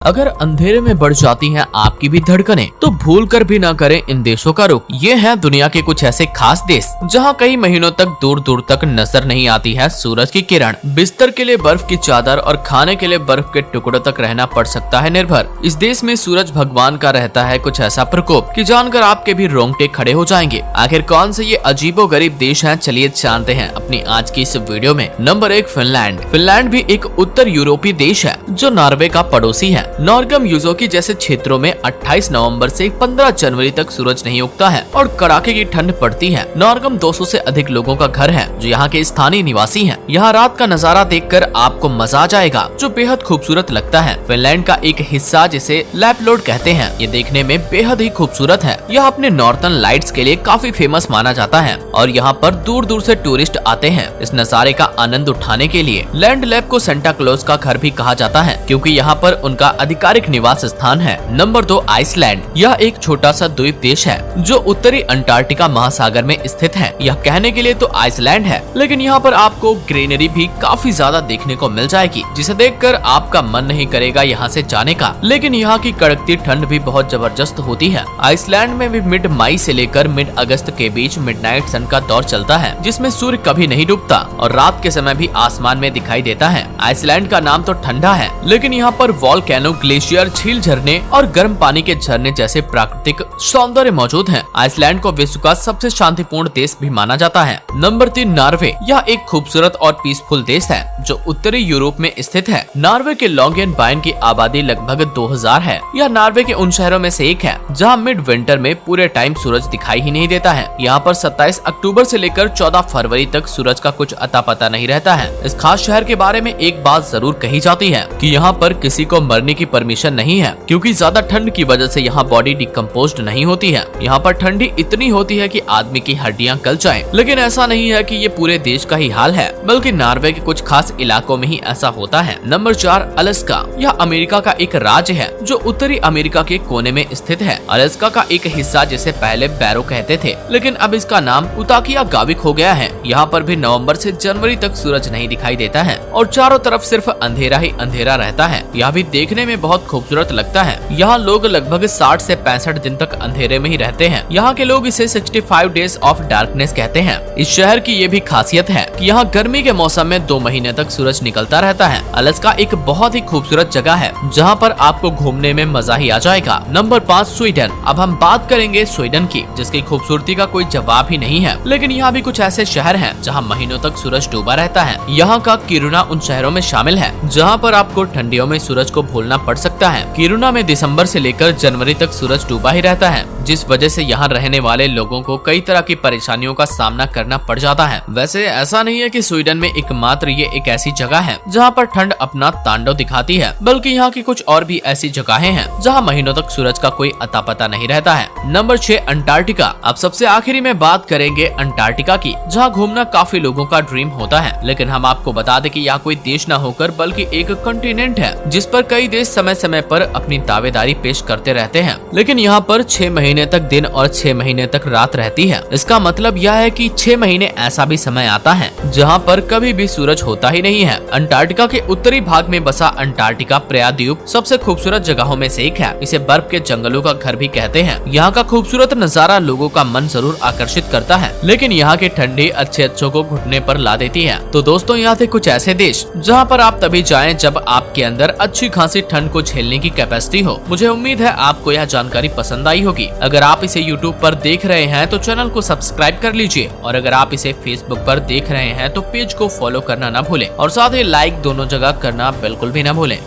अगर अंधेरे में बढ़ जाती हैं आपकी भी धड़कनें, तो भूल कर भी ना करें इन देशों का रुख। ये हैं दुनिया के कुछ ऐसे खास देश जहां कई महीनों तक दूर दूर तक नजर नहीं आती है सूरज की किरण। बिस्तर के लिए बर्फ की चादर और खाने के लिए बर्फ के टुकड़ों तक रहना पड़ सकता है निर्भर। इस देश में सूरज भगवान का रहता है कुछ ऐसा प्रकोप कि जानकर आपके भी रोंगटे खड़े हो जाएंगे। आखिर कौन से ये अजीबोगरीब देश हैं, चलिए जानते हैं अपनी आज की इस वीडियो में। Number 1, Finland. फिनलैंड भी एक उत्तर यूरोपीय देश है जो नॉर्वे का पड़ोसी है। नॉर्गम यूजोकी जैसे क्षेत्रों में 28 नवंबर से 15 जनवरी तक सूरज नहीं उगता है और कड़ाके की ठंड पड़ती है। नॉर्गम 200 से अधिक लोगों का घर है जो यहाँ के स्थानीय निवासी हैं। यहाँ रात का नजारा देखकर आपको मजा आ जाएगा जो बेहद खूबसूरत लगता है। फिनलैंड का एक हिस्सा जिसे लैपलोड कहते हैं, ये देखने में बेहद ही खूबसूरत है। यह अपने नॉर्थर्न लाइट्स के लिए काफी फेमस माना जाता है और यहाँ पर दूर दूर से टूरिस्ट आते हैं इस नजारे का आनंद उठाने के लिए। लैंड लैब को सेंटा क्लॉज का घर भी कहा जाता है क्योंकि यहाँ पर उनका आधिकारिक निवास स्थान है। Number 2, Iceland. यह एक छोटा सा द्वीप देश है जो उत्तरी अंटार्कटिका महासागर में स्थित है। यह कहने के लिए तो आइसलैंड है, लेकिन यहाँ पर आपको ग्रीनरी भी काफी ज्यादा देखने को मिल जाएगी जिसे देखकर आपका मन नहीं करेगा यहाँ से जाने का। लेकिन यहाँ की कड़कती ठंड भी बहुत जबरदस्त होती है। आइसलैंड में भी मिड मई से लेकर मिड अगस्त के बीच मिडनाइट सन का दौर चलता है जिसमें सूर्य कभी नहीं डूबता और रात के समय भी आसमान में दिखाई देता है। आइसलैंड का नाम तो ठंडा है, लेकिन यहाँ पर वॉल्केनो, ग्लेशियर, झील, झरने और गर्म पानी के झरने जैसे प्राकृतिक सौंदर्य मौजूद हैं। आइसलैंड को विश्व का सबसे शांतिपूर्ण देश भी माना जाता है। Number 3, Norway. यह एक खूबसूरत और पीसफुल देश है जो उत्तरी यूरोप में स्थित है। नॉर्वे के लॉन्गेनबाइन की आबादी लगभग 2000 है। यह नॉर्वे के उन शहरों में से एक है जहाँ मिड विंटर में पूरे टाइम सूरज दिखाई ही नहीं देता है। यहाँ पर 27 अक्टूबर से लेकर 14 फरवरी तक सूरज का कुछ अता पता नहीं रहता है। इस खास शहर के बारे में एक बात जरूर कही जाती है कि यहाँ पर किसी को मरने की परमिशन नहीं है क्योंकि ज्यादा ठंड की वजह से यहाँ बॉडी डिकम्पोज्ड नहीं होती है। यहाँ पर ठंडी इतनी होती है कि आदमी की हड्डियाँ गल जाएं। लेकिन ऐसा नहीं है कि ये पूरे देश का ही हाल है, बल्कि नॉर्वे के कुछ खास इलाकों में ही ऐसा होता है। Number 4, Alaska. यह अमेरिका का एक राज्य है जो उत्तरी अमेरिका के कोने में स्थित है। अलास्का का एक हिस्सा जिसे पहले बैरो कहते थे, लेकिन अब इसका नाम उताकियागाविक हो गया है। यहाँ पर भी नवंबर से जनवरी तक सूरज नहीं दिखाई देता है और चारों तरफ सिर्फ अंधेरा ही अंधेरा रहता है। यह भी देखने में बहुत खूबसूरत लगता है। यहाँ लोग लगभग 60 से 65 दिन तक अंधेरे में ही रहते हैं। यहाँ के लोग इसे 65 डेज ऑफ डार्कनेस कहते हैं। इस शहर की ये भी खासियत है कि यहाँ गर्मी के मौसम में 2 महीने तक सूरज निकलता रहता है। अलास्का एक बहुत ही खूबसूरत जगह है जहाँ पर आपको घूमने में मजा ही आ जाएगा। Number 5, Sweden. अब हम बात करेंगे स्वीडन की, जिसकी खूबसूरती का कोई जवाब ही नहीं है। लेकिन यहाँ भी कुछ ऐसे शहर हैं जहाँ महीनों तक सूरज डूबा रहता है। यहाँ का किरुना उन शहरों में शामिल है जहाँ पर आपको ठंडियों में सूरज को भूलना पड़ सकता है। किरुना में दिसंबर से लेकर जनवरी तक सूरज डूबा ही रहता है, जिस वजह से यहाँ रहने वाले लोगों को कई तरह की परेशानियों का सामना करना पड़ जाता है। वैसे ऐसा नहीं है कि स्वीडन में एकमात्र ये एक ऐसी जगह है जहाँ पर ठंड अपना तांडव दिखाती है, बल्कि यहाँ की कुछ और भी ऐसी जगहें हैं जहाँ महीनों तक सूरज का कोई अता पता नहीं रहता है। Number 6, Antarctica. अब सबसे आखिरी में बात करेंगे अंटार्कटिका की, जहाँ घूमना काफी लोगों का ड्रीम होता है। लेकिन हम आपको बता दें कि यहाँ कोई देश न होकर बल्कि एक कॉन्टिनेंट है जिस पर कई देश समय समय पर अपनी दावेदारी पेश करते रहते हैं। लेकिन यहाँ पर 6 महीने तक दिन और 6 महीने तक रात रहती है। इसका मतलब यह है कि 6 महीने ऐसा भी समय आता है जहाँ पर कभी भी सूरज होता ही नहीं है। अंटार्कटिका के उत्तरी भाग में बसा अंटार्कटिका प्रायद्वीप सबसे खूबसूरत जगहों में से एक है। इसे बर्फ के जंगलों का घर भी कहते हैं। यहाँ का खूबसूरत नजारा लोगों का मन जरूर आकर्षित करता है, लेकिन यहाँ की ठंडी अच्छों को घुटने पर ला देती है। तो दोस्तों, यहाँ थे कुछ ऐसे देश जहाँ पर आप तभी जाएं जब आपके अंदर अच्छी खासी ठंड को झेलने की कैपेसिटी हो। मुझे उम्मीद है आपको यह जानकारी पसंद आई होगी। अगर आप इसे YouTube पर देख रहे हैं तो चैनल को सब्सक्राइब कर लीजिए और अगर आप इसे Facebook पर देख रहे हैं तो पेज को फॉलो करना ना भूलें और साथ ही लाइक दोनों जगह करना बिल्कुल भी ना भूलें।